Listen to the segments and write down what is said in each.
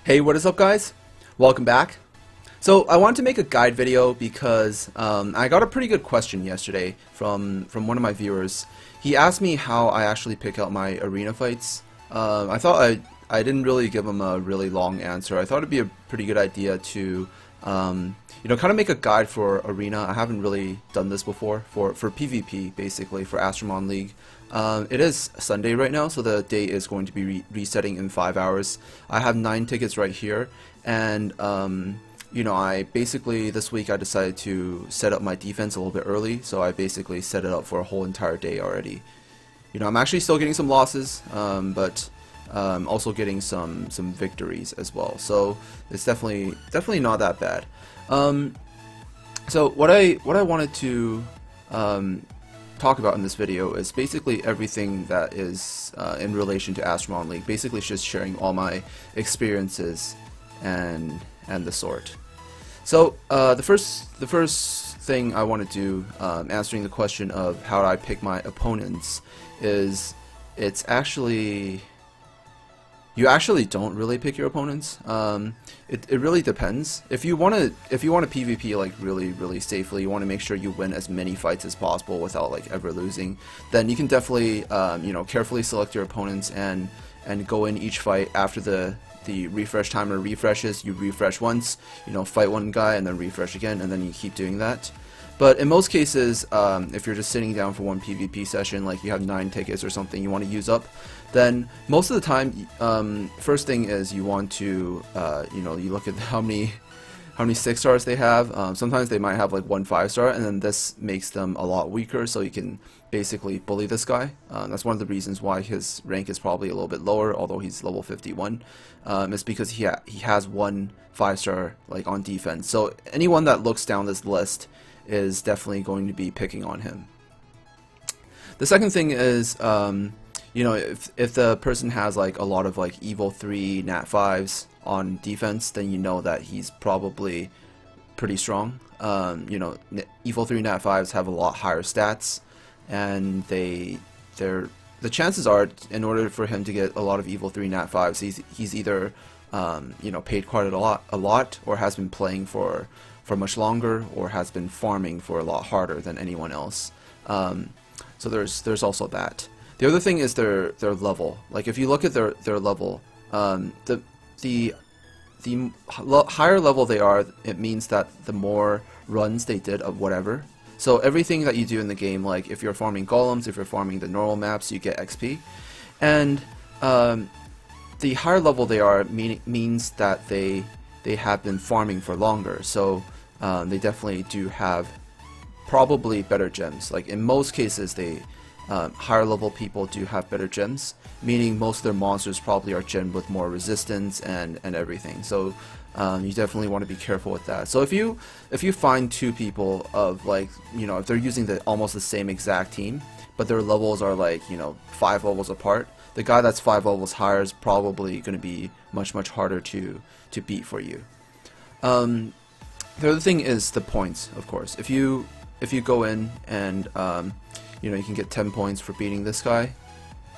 Hey, what is up, guys? Welcome back. So I wanted to make a guide video because I got a pretty good question yesterday from one of my viewers. He asked me how I actually pick out my arena fights. I thought I didn't really give him a really long answer. I thought it'd be a pretty good idea to kind of make a guide for arena. I haven't really done this before for PvP, basically for ASTROMON League. It is Sunday right now, so the day is going to be resetting in 5 hours. I have 9 tickets right here, and I basically this week I decided to set up my defense a little bit early, so I basically set it up for a whole entire day already. I'm actually still getting some losses, but also getting some victories as well. So it's definitely not that bad. So what I wanted to talk about in this video is basically everything that is in relation to ASTROMON League. Basically just sharing all my experiences and the sort. So the first thing I want to do, answering the question of how I pick my opponents, is you actually don't really pick your opponents. It really depends. If you want to PvP like really safely, you want to make sure you win as many fights as possible without like ever losing, then you can definitely carefully select your opponents and go in each fight after the refresh timer refreshes. You refresh once, fight one guy and then refresh again, and then you keep doing that. But in most cases, if you're just sitting down for one PvP session, like you have 9 tickets or something you want to use up, then most of the time, first thing is you want to, you look at how many 6 stars they have. Sometimes they might have like 1 5-star, and then this makes them a lot weaker, so you can basically bully this guy. That's one of the reasons why his rank is probably a little bit lower, although he's level 51. It's because he has 1 5-star like on defense. So anyone that looks down this list is definitely going to be picking on him. The second thing is, if the person has like a lot of like Evil 3 Nat 5s on defense, then you know that he's probably pretty strong. Evil 3 Nat 5s have a lot higher stats, and the chances are, in order for him to get a lot of Evil 3 Nat 5s, he's either paid quite a lot, or has been playing for much longer, or has been farming for a lot harder than anyone else. So there's also that. The other thing is their level. Like if you look at their level, the higher level they are, it means that the more runs they did of whatever. So everything that you do in the game, like if you're farming golems, if you're farming the normal maps, you get XP. And the higher level they are means that they have been farming for longer. So they definitely do have probably better gems. Like in most cases, higher level people do have better gems, meaning most of their monsters probably are gemmed with more resistance and everything. So you definitely want to be careful with that. So if you find 2 people of like, if they're using almost the same exact team, but their levels are like 5 levels apart, the guy that's 5 levels higher is probably going to be much harder to beat for you. The other thing is the points, of course. If you go in and you can get 10 points for beating this guy,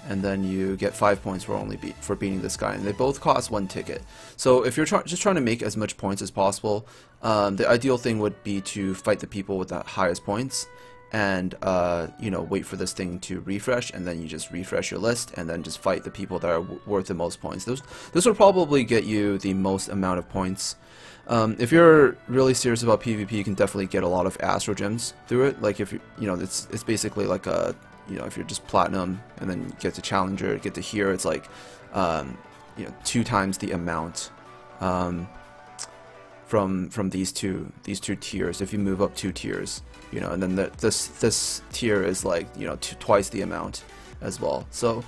and then you get 5 points for beating this guy, and they both cost 1 ticket. So if you're just trying to make as much points as possible, the ideal thing would be to fight the people with the highest points, and wait for this thing to refresh, and then you just refresh your list, and then just fight the people that are worth the most points. This will probably get you the most amount of points. If you're really serious about PvP, you can definitely get a lot of Astro Gems through it. Like if it's basically like a, if you're just Platinum and then get to Challenger, get to here, it's like 2 times the amount from these two tiers. If you move up 2 tiers, and then this tier is like twice the amount as well. So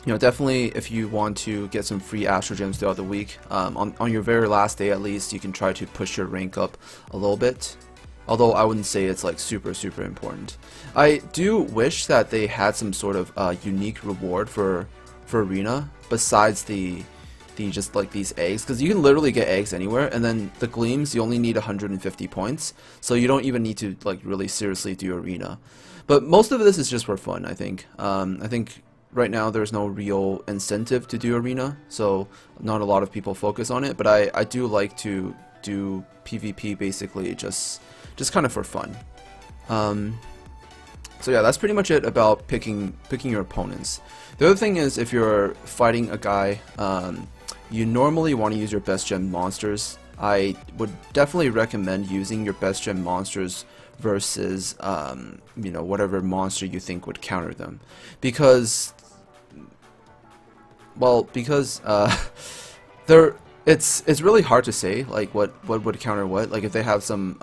definitely if you want to get some free Astro Gems throughout the week, on your very last day at least, you can try to push your rank up a little bit. Although I wouldn't say it's like super important. I do wish that they had some sort of unique reward for arena besides the just like these eggs, because you can literally get eggs anywhere, and then the gleams, you only need 150 points, so you don't even need to like really seriously do arena. But most of this is just for fun, I think. I think right now there's no real incentive to do arena, so not a lot of people focus on it, but I do like to do PvP basically just kind of for fun. So yeah, that's pretty much it about picking your opponents. The other thing is, if you're fighting a guy, you normally want to use your best gem monsters. I would definitely recommend using your best gem monsters versus you know, whatever monster you think would counter them, because it's really hard to say like what would counter what. Like if they have some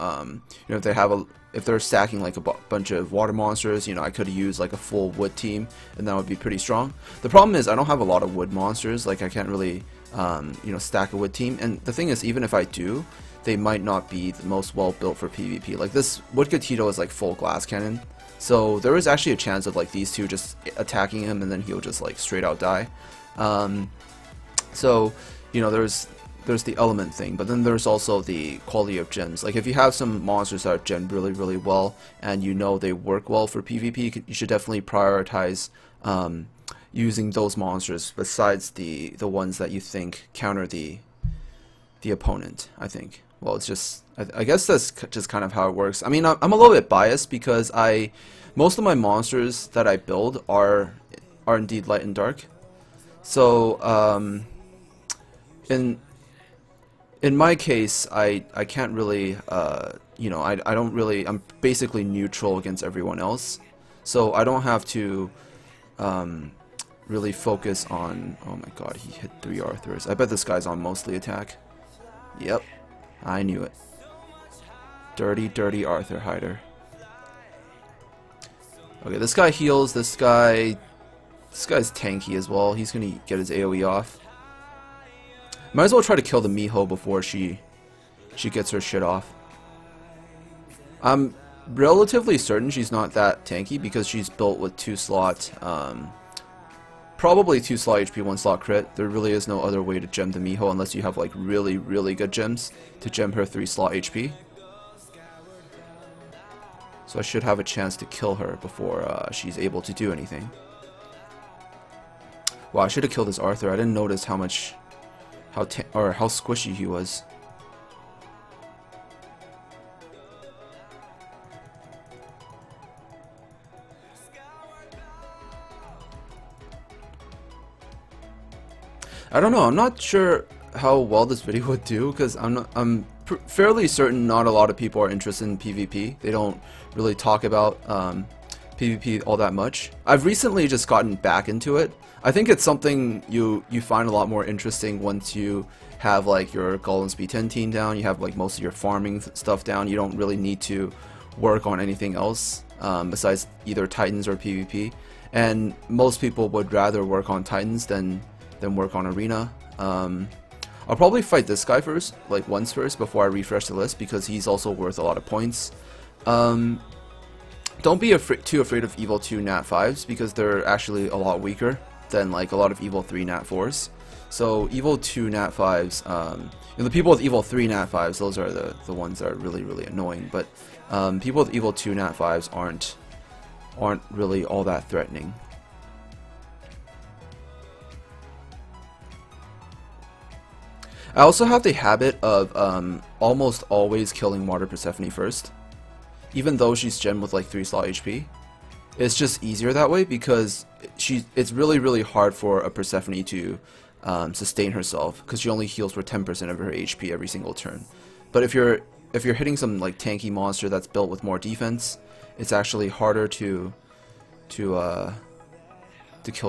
you know, if they're stacking like a bunch of water monsters, you know, I could use like a full wood team and that would be pretty strong. The problem is I don't have a lot of wood monsters, like I can't really you know, stack a wood team, and the thing is, even if I do, they might not be the most well built for PvP. Like this Wood Gatito is like full glass cannon, so there is actually a chance of like these two just attacking him and then he'll just like straight out die. So you know, there's the element thing, but then there's also the quality of gems. Like if you have some monsters that are gemmed really well and you know they work well for PvP, you should definitely prioritize using those monsters besides the ones that you think counter the opponent, I think. Well, it's just, I guess that's just kind of how it works. I mean, I'm a little bit biased because most of my monsters that I build are indeed light and dark. So in my case, I can't really you know, I don't really, I'm basically neutral against everyone else, so I don't have to really focus on. Oh my god, he hit 3 Arthurs. I bet this guy's on mostly attack. Yep, I knew it. Dirty Arthur hider. Okay, this guy heals. This guy's tanky as well. He's gonna get his AoE off. Might as well try to kill the Miho before she gets her shit off. I'm relatively certain she's not that tanky because she's built with 2 slot, probably 2 slot HP, 1 slot crit. There really is no other way to gem the Miho unless you have like really good gems to gem her 3 slot HP. So I should have a chance to kill her before she's able to do anything. Wow, I should have killed this Arthur. I didn't notice how squishy he was. I don't know. I'm not sure how well this video would do because I'm fairly certain not a lot of people are interested in PvP. They don't really talk about PvP all that much. I've recently just gotten back into it. I think it's something you find a lot more interesting once you have like your Golem Speed 10 team down, you have like most of your farming stuff down, you don't really need to work on anything else besides either Titans or PvP. And most people would rather work on Titans than work on Arena. I'll probably fight this guy first, like once first, before I refresh the list because he's also worth a lot of points. Don't be too afraid of Evil 2 Nat 5s because they're actually a lot weaker than like a lot of Evil 3 Nat 4s. So Evil 2 Nat 5s, and the people with Evil 3 Nat 5s, those are the ones that are really annoying. But people with Evil 2 Nat 5s aren't really all that threatening. I also have the habit of almost always killing Water Persephone first, even though she's gemmed with like 3 slot HP. It's just easier that way because it's really hard for a Persephone to sustain herself because she only heals for 10% of her HP every single turn. But if you're hitting some like tanky monster that's built with more defense, it's actually harder to kill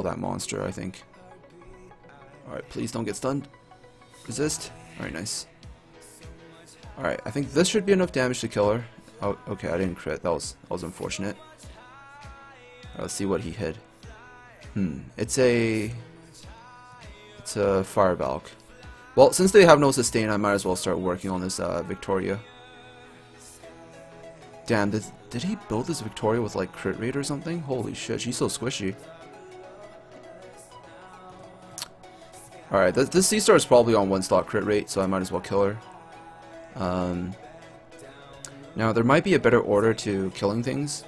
that monster, I think. Alright, please don't get stunned. Resist. Alright, nice. Alright, I think this should be enough damage to kill her. Oh, okay, I didn't crit. That was unfortunate. Alright, let's see what he hit. It's a Fire Valk. Well, since they have no sustain, I might as well start working on this Victoria. Damn, did he build this Victoria with like crit rate or something? Holy shit, she's so squishy. Alright, this C-Star is probably on 1 slot crit rate, so I might as well kill her. Now, there might be a better order to killing things.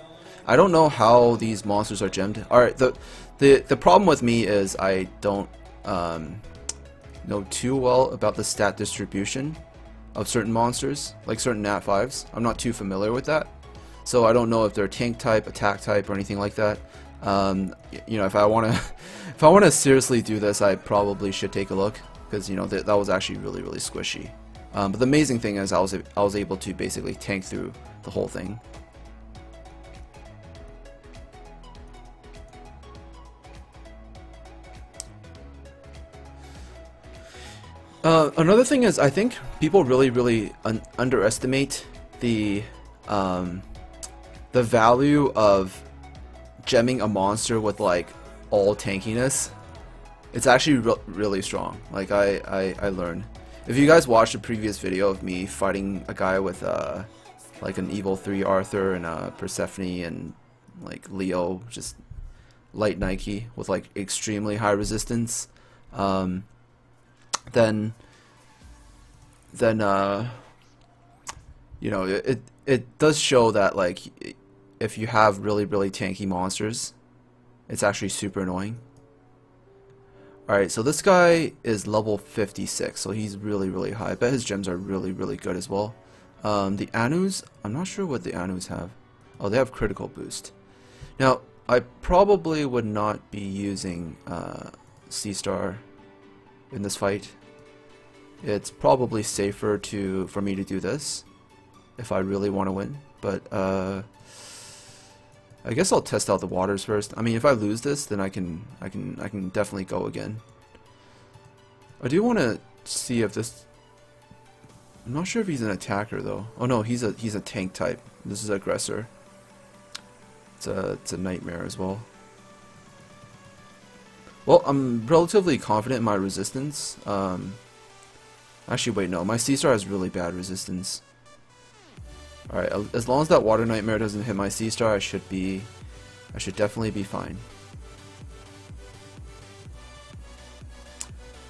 I don't know how these monsters are gemmed. Alright, the problem with me is I don't know too well about the stat distribution of certain monsters, like certain Nat 5s. I'm not too familiar with that. So I don't know if they're tank type, attack type, or anything like that. You know, if I wanna seriously do this, I probably should take a look, because you know that was actually really squishy. But the amazing thing is I was able to basically tank through the whole thing. Another thing is I think people really underestimate the value of gemming a monster with like all tankiness. It's actually really strong. Like I learned. If you guys watched a previous video of me fighting a guy with like an Evil 3 Arthur and Persephone and like Leo, just light Nike with like extremely high resistance, then you know, it does show that like if you have really tanky monsters, it's actually super annoying. Alright, so this guy is level 56, so he's really high. I bet his gems are really good as well. The Anus, I'm not sure what the Anus have. Oh, they have critical boost. Now, I probably would not be using C-Star in this fight. It's probably safer for me to do this if I really want to win, but I guess I'll test out the waters first. I mean, if I lose this, then I can definitely go again. I do want to see if this. I'm not sure if he's an attacker though. Oh no, he's a tank type. This is aggressor. It's a nightmare as well. Well, I'm relatively confident in my resistance. Actually, wait, no, my C-Star has really bad resistance. Alright, as long as that water nightmare doesn't hit my C-Star, I should definitely be fine.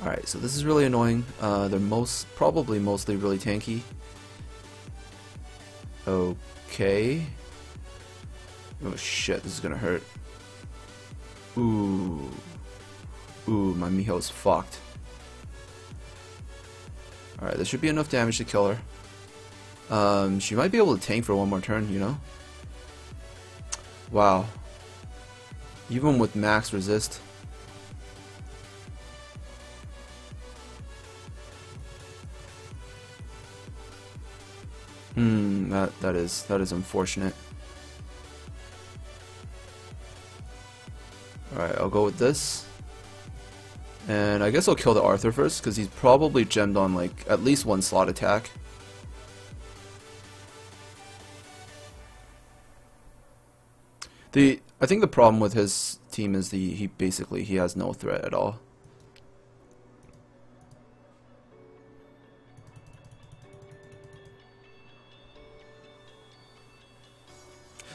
Alright, so this is really annoying. They're probably mostly really tanky. Okay. Oh shit, this is gonna hurt. Ooh, my Miho's fucked. Alright, there should be enough damage to kill her. She might be able to tank for one more turn, you know? Wow. Even with max resist. That is unfortunate. Alright, I'll go with this. And I guess I'll kill the Arthur first, because he's probably gemmed on like at least one slot attack. I think the problem with his team is he basically has no threat at all.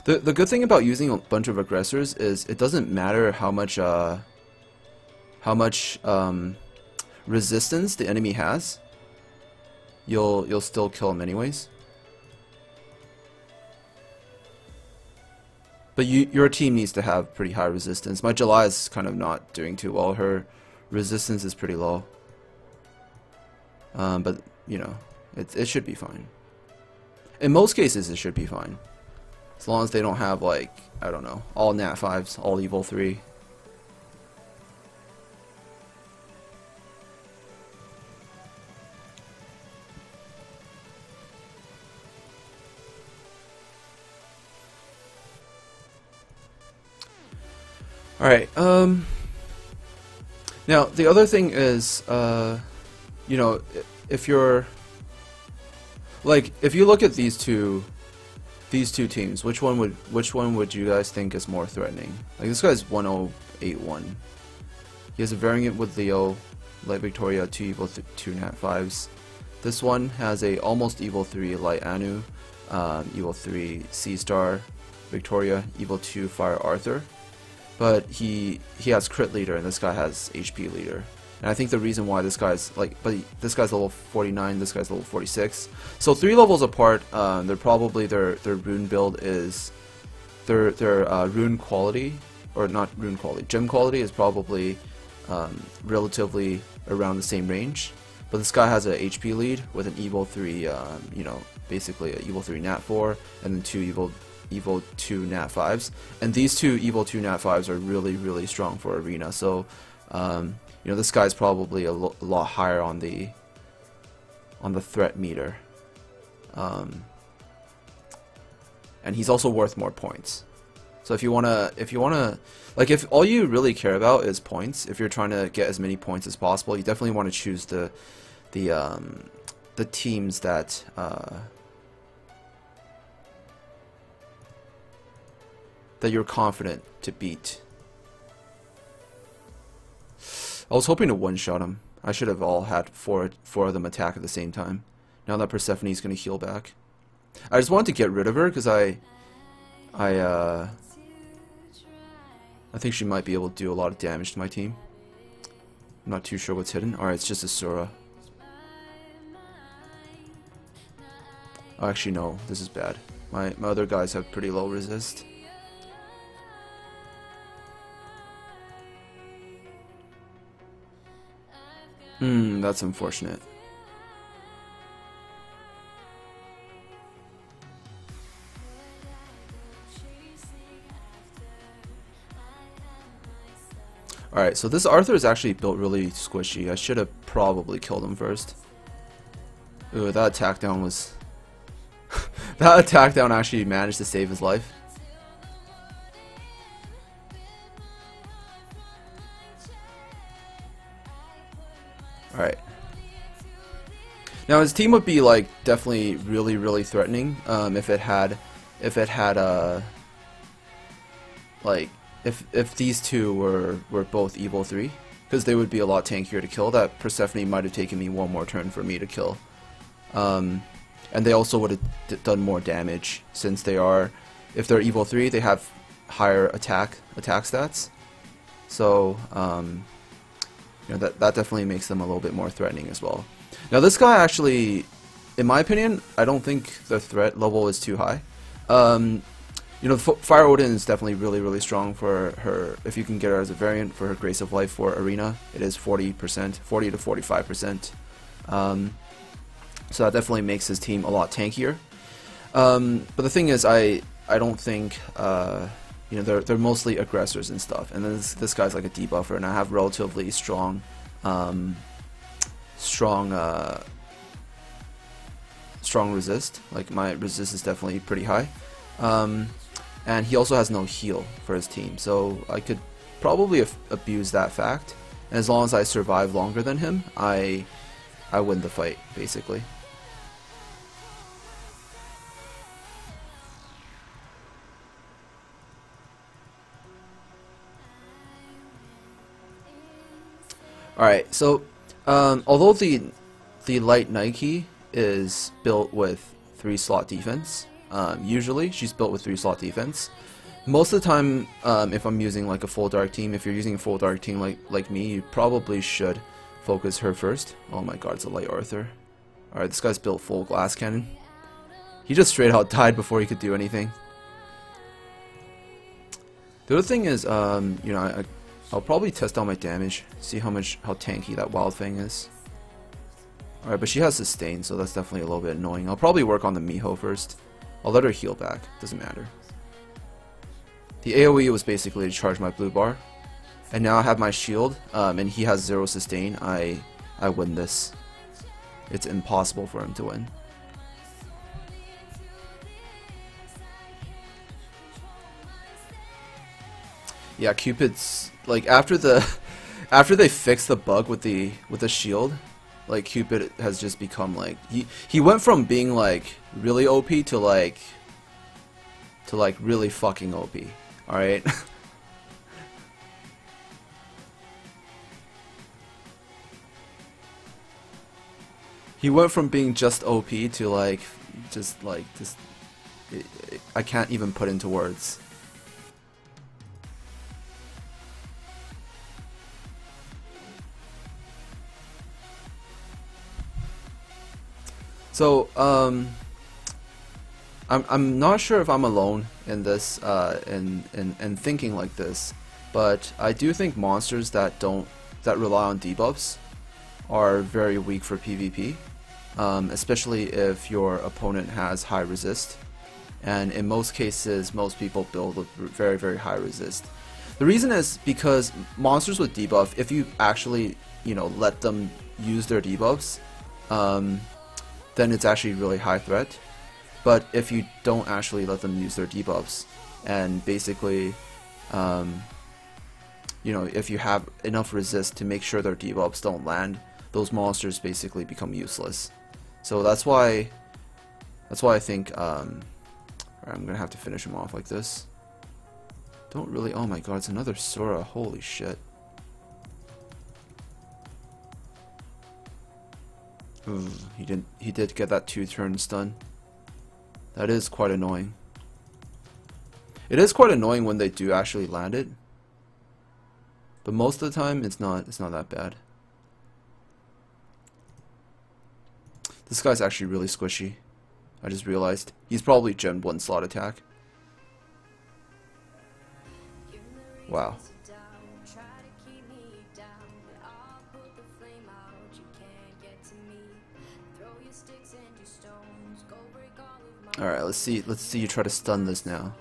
The good thing about using a bunch of aggressors is it doesn't matter how much resistance the enemy has. You'll still kill him anyways. But your team needs to have pretty high resistance. My July is kind of not doing too well. Her resistance is pretty low. But you know, it should be fine. In most cases, it should be fine. As long as they don't have like, I don't know, all Nat 5s, all Evil 3. Alright, now the other thing is, you know, if you're, like, if you look at these two teams, which one would you guys think is more threatening? Like, this guy's 1081. He has a variant with Leo, Light Victoria, 2 Evil 2 Nat 5s. This one has a almost Evil 3 Light Anu, Evil 3 C-Star, Victoria, Evil 2 Fire Arthur. But he has crit leader and this guy has HP leader. And I think the reason why this guy's like, but this guy's level 49, this guy's level 46. So 3 levels apart. They're probably their rune build is their rune quality, or not rune quality, gem quality is probably relatively around the same range. But this guy has a HP lead with an Evo 3, you know, basically an Evo 3 Nat 4 and then two Evo 2 Nat 5s. And these two Evo 2 Nat 5s are really strong for Arena. So, you know, this guy's probably a lot higher on the threat meter. And he's also worth more points. So if you wanna, like, if all you really care about is points, if you're trying to get as many points as possible, you definitely want to choose the teams that that you're confident to beat. I was hoping to one-shot him. I should have all had four of them attack at the same time. Now that Persephone's gonna heal back. I just wanted to get rid of her because I think she might be able to do a lot of damage to my team. I'm not too sure what's hidden. Alright, it's just a Sura. Oh, actually, no. This is bad. My other guys have pretty low resist. That's unfortunate. Alright, so this Arthur is actually built really squishy. I should have probably killed him first. Ooh, that attack down was... that attack down actually managed to save his life. Alright. Now his team would be like definitely really threatening if it had like if these two were both Evo 3, because they would be a lot tankier to kill. That Persephone might have taken me one more turn for me to kill. And they also would have done more damage, since they are, if they're Evo 3, they have higher attack stats. So you know, that definitely makes them a little bit more threatening as well. Now this guy actually, in my opinion, I don't think the threat level is too high. You know, Fire Odin is definitely really strong for her. If you can get her as a variant for her Grace of Life for Arena, it is 40%, 40 to 45%. So that definitely makes his team a lot tankier. But the thing is, I don't think you know, they're mostly aggressors and stuff. And then this guy's like a debuffer, and I have relatively strong resist. Like my resist is definitely pretty high. And he also has no heal for his team, so I could probably abuse that fact. And as long as I survive longer than him, I win the fight, basically. Alright, so although the light Nike is built with 3-slot defense, usually she's built with 3-slot defense. Most of the time, if I'm using like a full dark team, if you're using a full dark team like me, you probably should focus her first. Oh my god, it's a light Arthur. Alright, this guy's built full glass cannon. He just straight out died before he could do anything. The other thing is, you know, I'll probably test out my damage, see how tanky that Wild Fang is. Alright, but she has sustain, so that's definitely a little bit annoying. I'll probably work on the Miho first. I'll let her heal back, doesn't matter. The AoE was basically to charge my blue bar. And now I have my shield, and he has 0 sustain. I win this. It's impossible for him to win. Yeah, Cupid's like after they fixed the bug with the shield, like Cupid has just become like he went from being like really OP to like really fucking OP. All right. He went from being just OP to like just I can't even put into words. So, I'm not sure if I'm alone in this in thinking like this, but I do think monsters that rely on debuffs are very weak for PvP, especially if your opponent has high resist. And in most cases, most people build with very, very high resist. The reason is because monsters with debuff, if you actually, you know, let them use their debuffs, then it's actually really high threat. But if you don't actually let them use their debuffs, and basically, you know, if you have enough resist to make sure their debuffs don't land, those monsters basically become useless. So that's why I think I'm gonna have to finish him off like this. Don't really. Oh my god, it's another Sora. Holy shit. Ooh, he did get that 2-turn stun. That is quite annoying. It is quite annoying when they do actually land it, but most of the time it's not that bad. This guy's actually really squishy. I just realized he's probably Gen 1 slot attack. Wow. Alright, let's see you try to stun this now.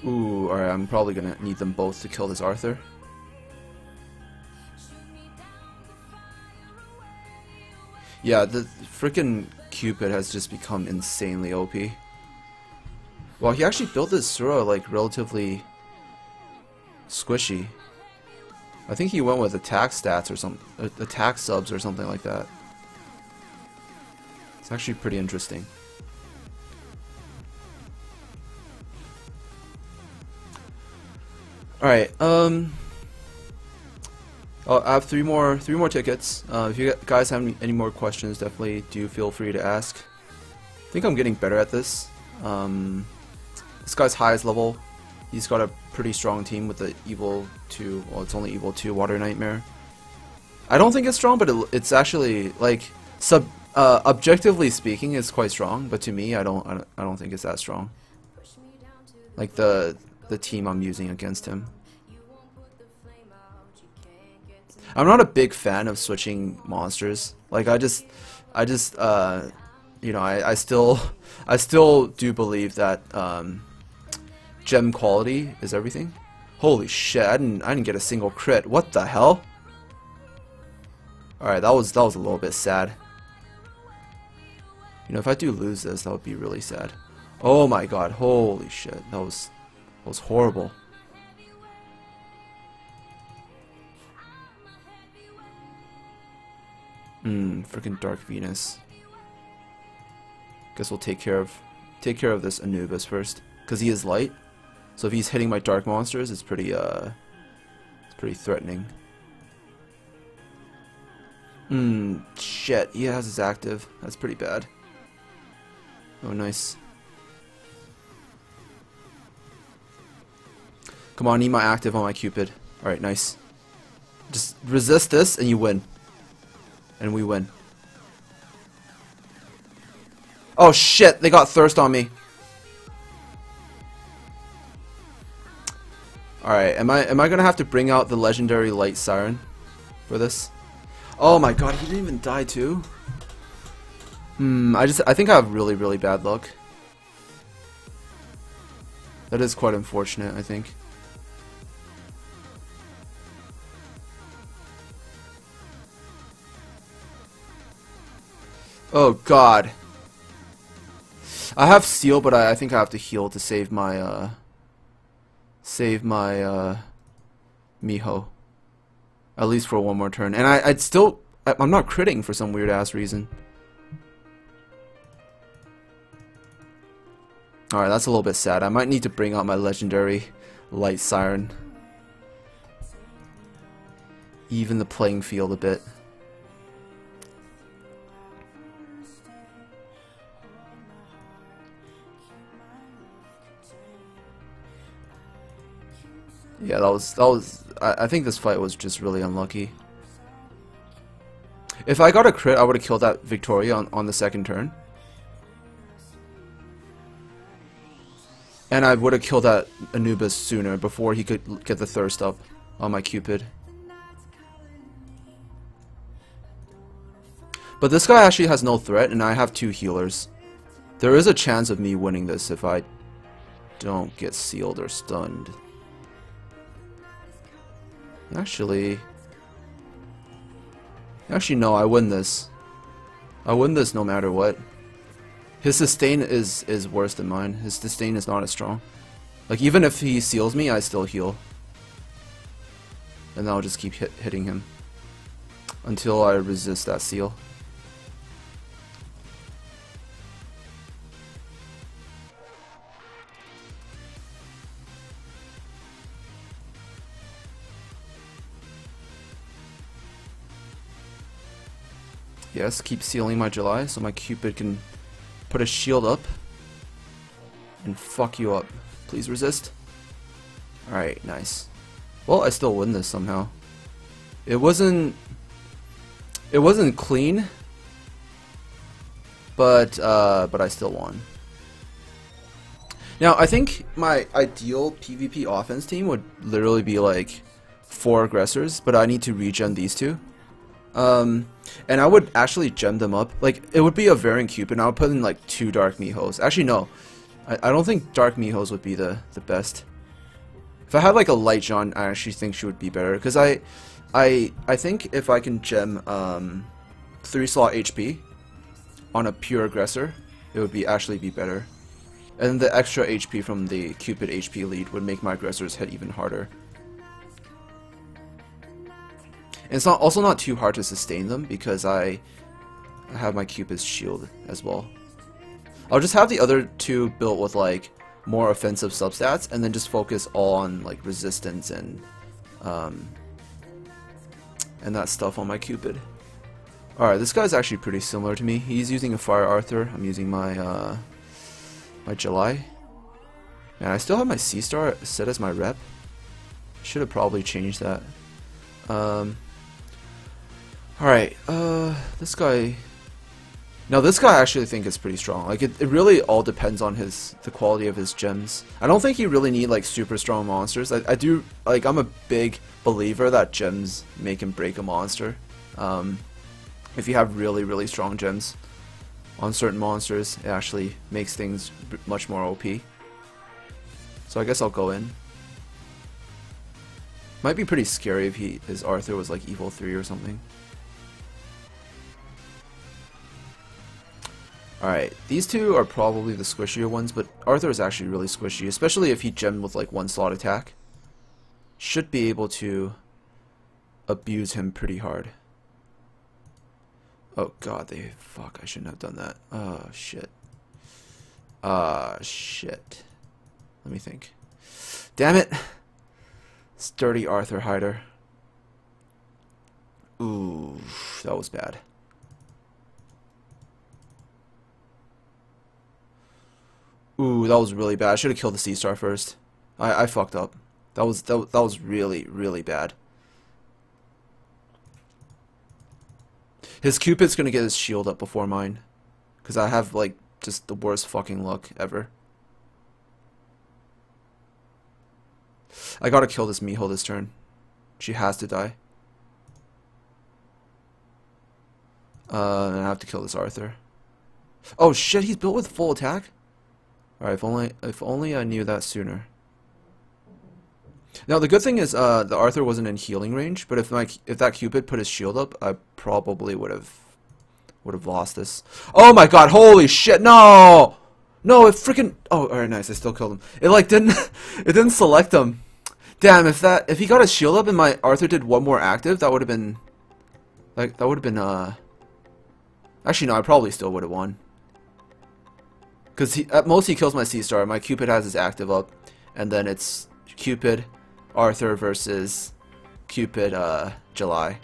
Ooh, alright, I'm probably gonna need them both to kill this Arthur. Yeah, the freaking Cupid has just become insanely OP. Well, he actually built this Sura like relatively squishy. I think he went with attack stats or some attack subs or something like that. It's actually pretty interesting. All right, I have three more tickets. If you guys have any more questions, definitely do feel free to ask. I think I'm getting better at this. This guy's highest level. He's got a pretty strong team with the Evil 2. Well, it's only Evil 2 Water Nightmare. I don't think it's strong, but it's actually like objectively speaking, it's quite strong. But to me, I don't think it's that strong. Like the team I'm using against him. I'm not a big fan of switching monsters. Like I just you know, I still do believe that gem quality is everything. Holy shit! I didn't get a single crit. What the hell? All right, that was a little bit sad. You know, if I do lose this, that would be really sad. Oh my god! Holy shit! That was horrible. Freaking Dark Venus. Guess we'll take care of this Anubis first, because he is light. So if he's hitting my dark monsters, it's pretty threatening. Shit, he has his active. That's pretty bad. Oh, nice. Come on, I need my active on my Cupid. Alright, nice. Just resist this and you win. And we win. Oh shit, they got thirst on me. Alright, am I gonna have to bring out the legendary light siren for this? Oh my god, he didn't even die too? I think I have really bad luck. That is quite unfortunate, I think. Oh god. I have seal, but I think I have to heal to save my Miho. At least for one more turn. And I'm not critting for some weird ass reason. Alright, that's a little bit sad. I might need to bring out my legendary light siren. Even the playing field a bit. Yeah, that was I think this fight was just really unlucky. If I got a crit, I would have killed that Victoria on the second turn. And I would have killed that Anubis sooner before he could get the thirst up on my Cupid. But this guy actually has no threat, and I have 2 healers. There is a chance of me winning this if I don't get sealed or stunned. Actually no, I win this. I win this no matter what. His sustain is worse than mine. His sustain is not as strong. Like, even if he seals me, I still heal. And then I'll just keep hitting him until I resist that seal. Yes, keep sealing my July so my Cupid can put a shield up and fuck you up. Please resist. Alright, nice. Well, I still win this somehow. It wasn't clean, but I still won. Now, I think my ideal PvP offense team would literally be like 4 aggressors, but I need to regen these 2. And I would actually gem them up. Like, it would be a variant Cupid, and I would put in like 2 Dark Mihos. Actually, no. I don't think Dark Mihos would be the best. If I had like a Light John, I actually think she would be better. Because I think if I can gem 3 slot HP on a pure aggressor, it would actually be better. And the extra HP from the Cupid HP lead would make my aggressors hit even harder. And it's also not too hard to sustain them because I have my Cupid's shield as well. I'll just have the other 2 built with like more offensive substats, and then just focus all on like resistance and that stuff on my Cupid. Alright, this guy's actually pretty similar to me. He's using a Fire Arthur. I'm using my my July. And I still have my C-Star set as my rep. Should have probably changed that. Alright, this guy... Now this guy I actually think is pretty strong. Like, it really all depends on the quality of his gems. I don't think you really need like super strong monsters. I do, like, I'm a big believer that gems make and break a monster. If you have really strong gems on certain monsters, it actually makes things much more OP. So I guess I'll go in. Might be pretty scary if his Arthur was like Evil 3 or something. Alright, these 2 are probably the squishier ones, but Arthur is actually really squishy, especially if he gemmed with like 1 slot attack. Should be able to abuse him pretty hard. Oh god, fuck, I shouldn't have done that. Oh shit. Shit. Let me think. Damn it! Sturdy Arthur hider. Ooh, that was bad. Ooh, that was really bad. I should have killed the C-Star first. I fucked up. That was really bad. His Cupid's gonna get his shield up before mine, because I have like just the worst fucking luck ever. I gotta kill this Miho this turn. She has to die. And I have to kill this Arthur. Oh shit, he's built with full attack? Alright, if only I knew that sooner. Now the good thing is the Arthur wasn't in healing range, but if that Cupid put his shield up, I probably would have lost this. Oh my god, holy shit, no! No, it freaking... Oh, alright, nice, I still killed him. It like didn't it didn't select him. Damn, if he got his shield up and my Arthur did 1 more active, that would have been actually no, I probably still would have won. Because at most he kills my C-Star, my Cupid has his active up, and then it's Cupid, Arthur versus Cupid, July.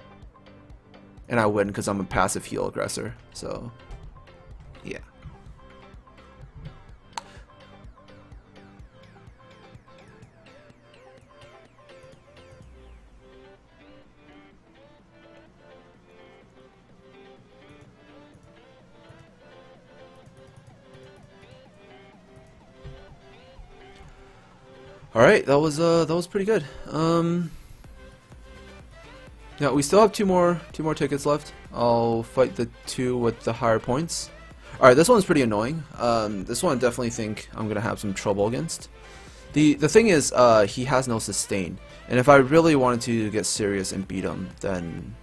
And I win because I'm a passive heal aggressor, so yeah. Alright, that was pretty good. Yeah, we still have two more tickets left. I'll fight the two with the higher points. Alright, this one's pretty annoying. This one I definitely think I'm gonna have some trouble against. The thing is, he has no sustain. And if I really wanted to get serious and beat him, then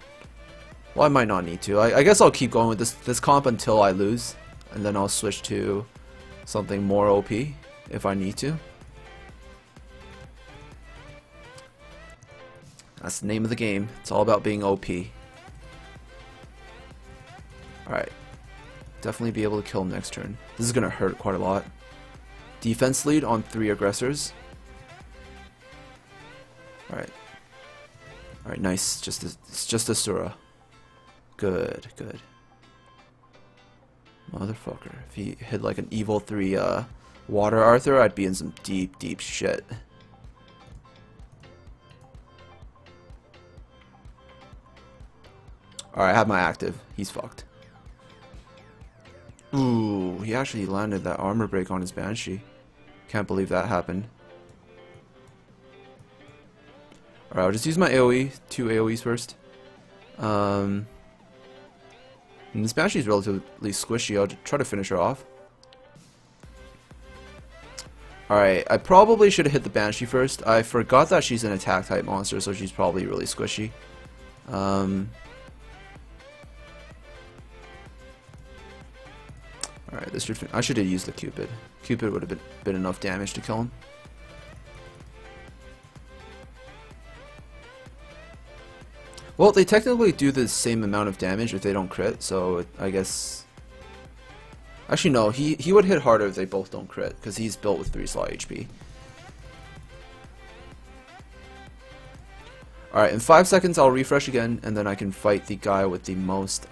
well, I might not need to. I guess I'll keep going with this comp until I lose, and then I'll switch to something more OP if I need to. That's the name of the game. It's all about being OP. Alright. Definitely be able to kill him next turn. This is going to hurt quite a lot. Defense lead on 3 aggressors. Alright. Alright, nice. It's just a Sura. Good, good. Motherfucker. If he hit like an Evil 3 Water Arthur, I'd be in some deep, deep shit. Alright, I have my active. He's fucked. Ooh, he actually landed that armor break on his Banshee. Can't believe that happened. Alright, I'll just use my AoE, 2 AoEs first. And this Banshee is relatively squishy. I'll try to finish her off. Alright, I probably should have hit the Banshee first. I forgot that she's an attack type monster, so she's probably really squishy. Alright, this should. I should have used the Cupid. Cupid would have been enough damage to kill him. Well, they technically do the same amount of damage if they don't crit, so I guess. Actually, no. He would hit harder if they both don't crit, because he's built with 3 slot HP. Alright, in 5 seconds I'll refresh again, and then I can fight the guy with the most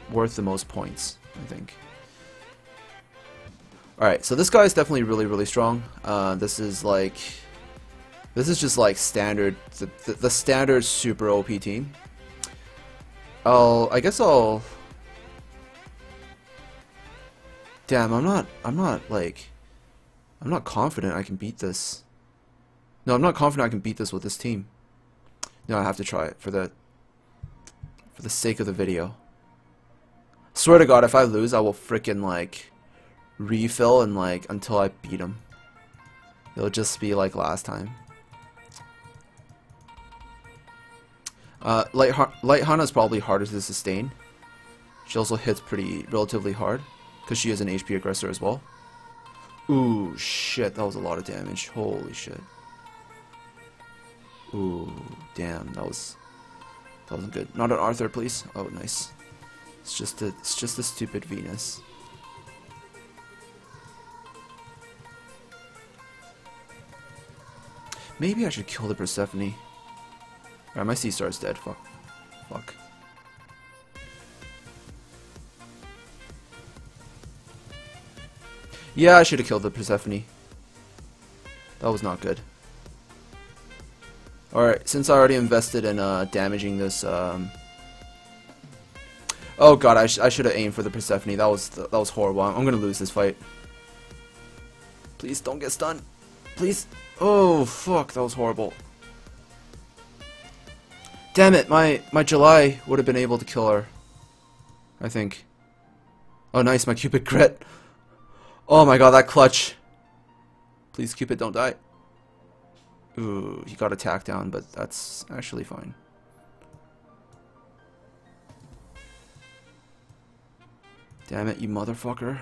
worth the most points, I think. Alright, so this guy is definitely really strong. This is just like standard, the standard super OP team. I guess I'll. Damn, I'm not confident I can beat this. No, I'm not confident I can beat this with this team. No, I have to try it for the sake of the video. Swear to God, if I lose, I will frickin' like refill and like until I beat him. It'll just be like last time. Light Hana is probably harder to sustain. She also hits relatively hard because she is an HP aggressor as well. Ooh, shit, that was a lot of damage. Holy shit. Ooh, damn, that wasn't good. Not an Arthur, please. Oh, nice. It's just a stupid Venus. Maybe I should kill the Persephone. Alright, my Sea Star's dead. Fuck. Yeah, I should have killed the Persephone. That was not good. Alright, since I already invested in damaging this, oh god, I should have aimed for the Persephone. That was horrible. I'm gonna lose this fight. Please don't get stunned. Please. Oh fuck, that was horrible. Damn it, my July would have been able to kill her, I think. Oh nice, my Cupid crit. Oh my god, that clutch. Please Cupid, don't die. Ooh, he got attack down, but that's actually fine. Damn it, you motherfucker.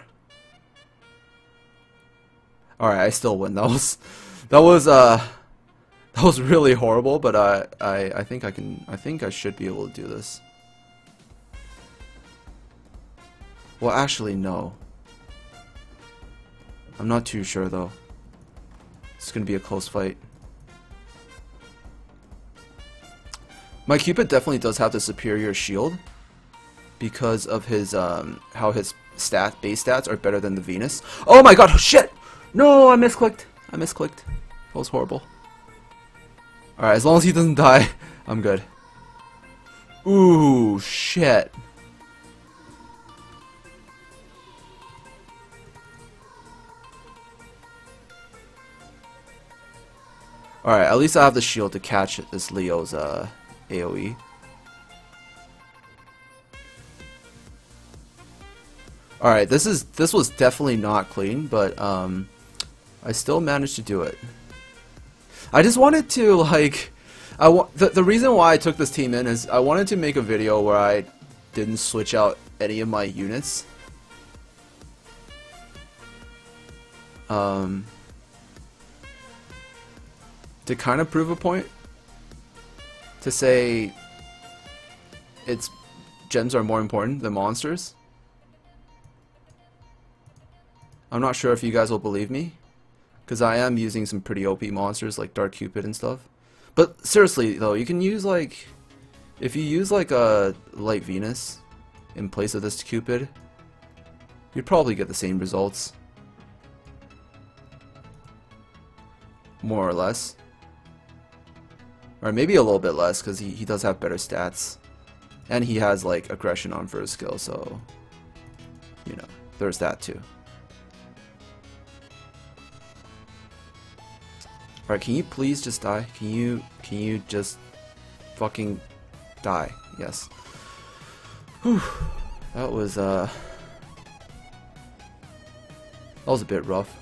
Alright, I still win. That was really horrible, but I think I should be able to do this. Well, actually, no. I'm not too sure though. It's gonna be a close fight. My Cupid definitely does have the superior shield because of his how his base stats are better than the Venus. Oh my god, shit! No, I misclicked. That was horrible. Alright, as long as he doesn't die, I'm good. Ooh, shit. Alright, at least I have the shield to catch this Leo's AoE. Alright, this was definitely not clean, but I still managed to do it. I just wanted to, like, the reason why I took this team in is I wanted to make a video where I didn't switch out any of my units. To kind of prove a point. To say gems are more important than monsters. I'm not sure if you guys will believe me, because I am using some pretty OP monsters like Dark Cupid and stuff. But seriously though, you can use like, if you use like a Light Venus in place of this Cupid, you'd probably get the same results. More or less. Or maybe a little bit less, because he does have better stats. And he has like aggression on for his skill, so you know, there's that too. Alright, can you please just die? Can you just fucking die? Yes. Whew. That was a bit rough.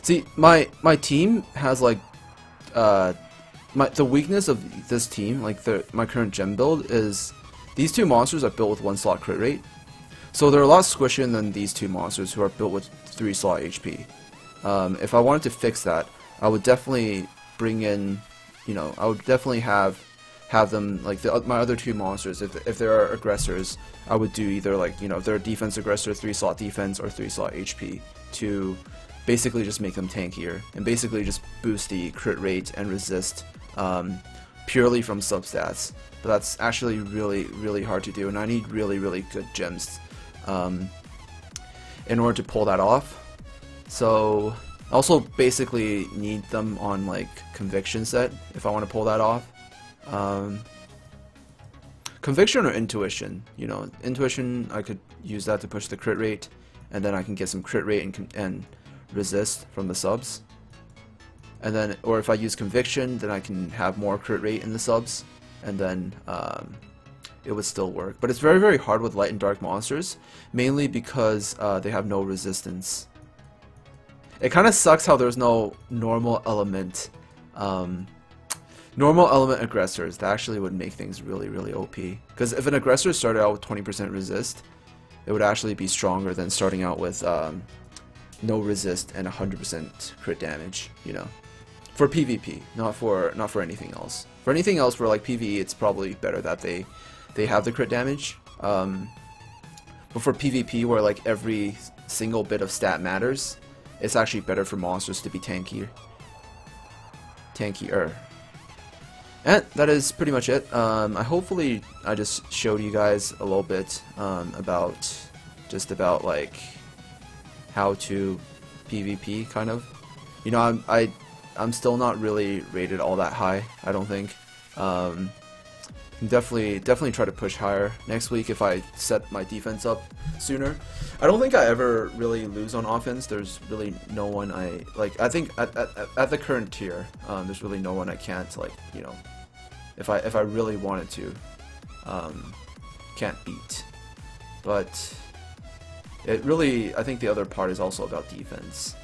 See, my team has like the weakness of this team, like my current gem build, is these two monsters are built with 1 slot crit rate. So they're a lot squishier than these two monsters who are built with 3 slot HP. If I wanted to fix that, I would definitely bring in, you know, I would definitely have them like my other two monsters. If there are aggressors, I would do either, like, you know, if they're a defense aggressor, 3 slot defense or 3 slot HP to basically just make them tankier and basically just boost the crit rate and resist purely from substats. But that's actually really hard to do, and I need really good gems in order to pull that off. So I also basically need them on like Conviction set if I want to pull that off. Conviction or Intuition, you know, Intuition, I could use that to push the crit rate, and then I can get some crit rate and resist from the subs. And then, or if I use Conviction, then I can have more crit rate in the subs, and then it would still work. But it's very hard with light and dark monsters, mainly because they have no resistance. It kind of sucks how there's no normal element aggressors. That actually would make things really OP. Because if an aggressor started out with 20% resist, it would actually be stronger than starting out with no resist and 100% crit damage, you know. For PvP, not for anything else. For anything else, for like PvE, it's probably better that they have the crit damage. But for PvP, where like every single bit of stat matters, it's actually better for monsters to be tankier. And that is pretty much it. Hopefully I just showed you guys a little bit about like how to PvP, kind of. You know, I'm still not really rated all that high, I don't think. Definitely try to push higher next week if I set my defense up sooner. I don't think I ever really lose on offense. There's really no one I like. I think at the current tier, there's really no one I can't, like, you know, if I really wanted to, can't beat. But it really, I think the other part is also about defense.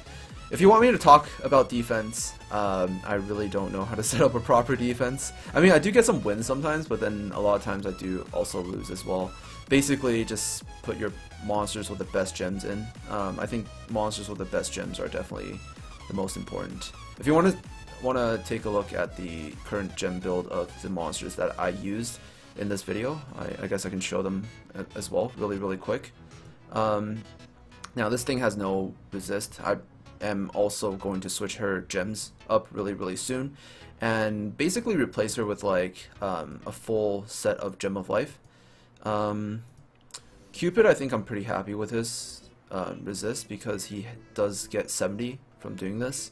If you want me to talk about defense, I really don't know how to set up a proper defense. I mean, I do get some wins sometimes, but then a lot of times I do also lose as well. Basically, just put your monsters with the best gems in. I think monsters with the best gems are definitely the most important. If you want to take a look at the current gem build of the monsters that I used in this video, I guess I can show them as well, really quick. Now this thing has no resist. I am also going to switch her gems up really soon, and basically replace her with like a full set of Gem of Life. Cupid, I think I'm pretty happy with his resist, because he does get 70 from doing this.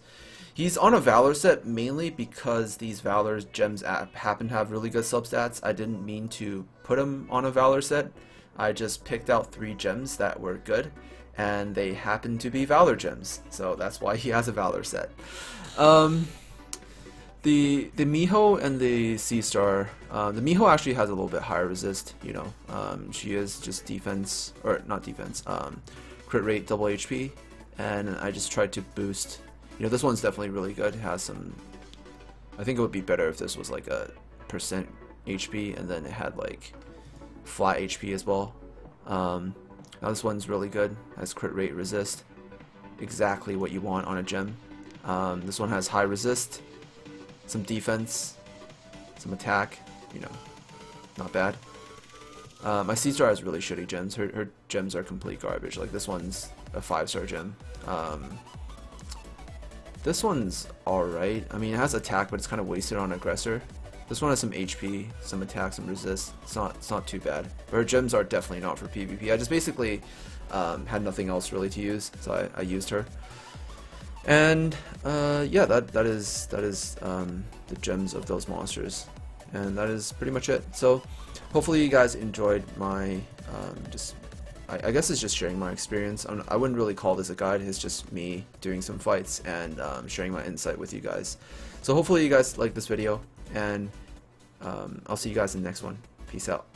He's on a Valor set mainly because these Valor gems happen to have really good substats. I didn't mean to put him on a Valor set. I just picked out 3 gems that were good, and they happen to be Valor gems, so that's why he has a Valor set. The Miho and the C-Star, the Miho actually has a little bit higher resist, you know. She is just defense, or not defense, crit rate double HP, and I just tried to boost, you know, this one's definitely really good. It has some, I think it would be better if this was like a percent HP and then it had like flat HP as well. Now this one's really good, has crit rate resist, exactly what you want on a gem. This one has high resist, some defense, some attack, you know, not bad. My C-Star has really shitty gems. Her gems are complete garbage. Like this one's a 5-star gem. This one's alright. I mean, it has attack, but it's kind of wasted on aggressor. This one has some HP, some attack, some resist. It's not too bad. But her gems are definitely not for PvP. I just basically had nothing else really to use, so I used her. And yeah, that is the gems of those monsters, and that is pretty much it. So hopefully you guys enjoyed my I guess it's just sharing my experience. I wouldn't really call this a guide. It's just me doing some fights and sharing my insight with you guys. So hopefully you guys like this video, and I'll see you guys in the next one. Peace out.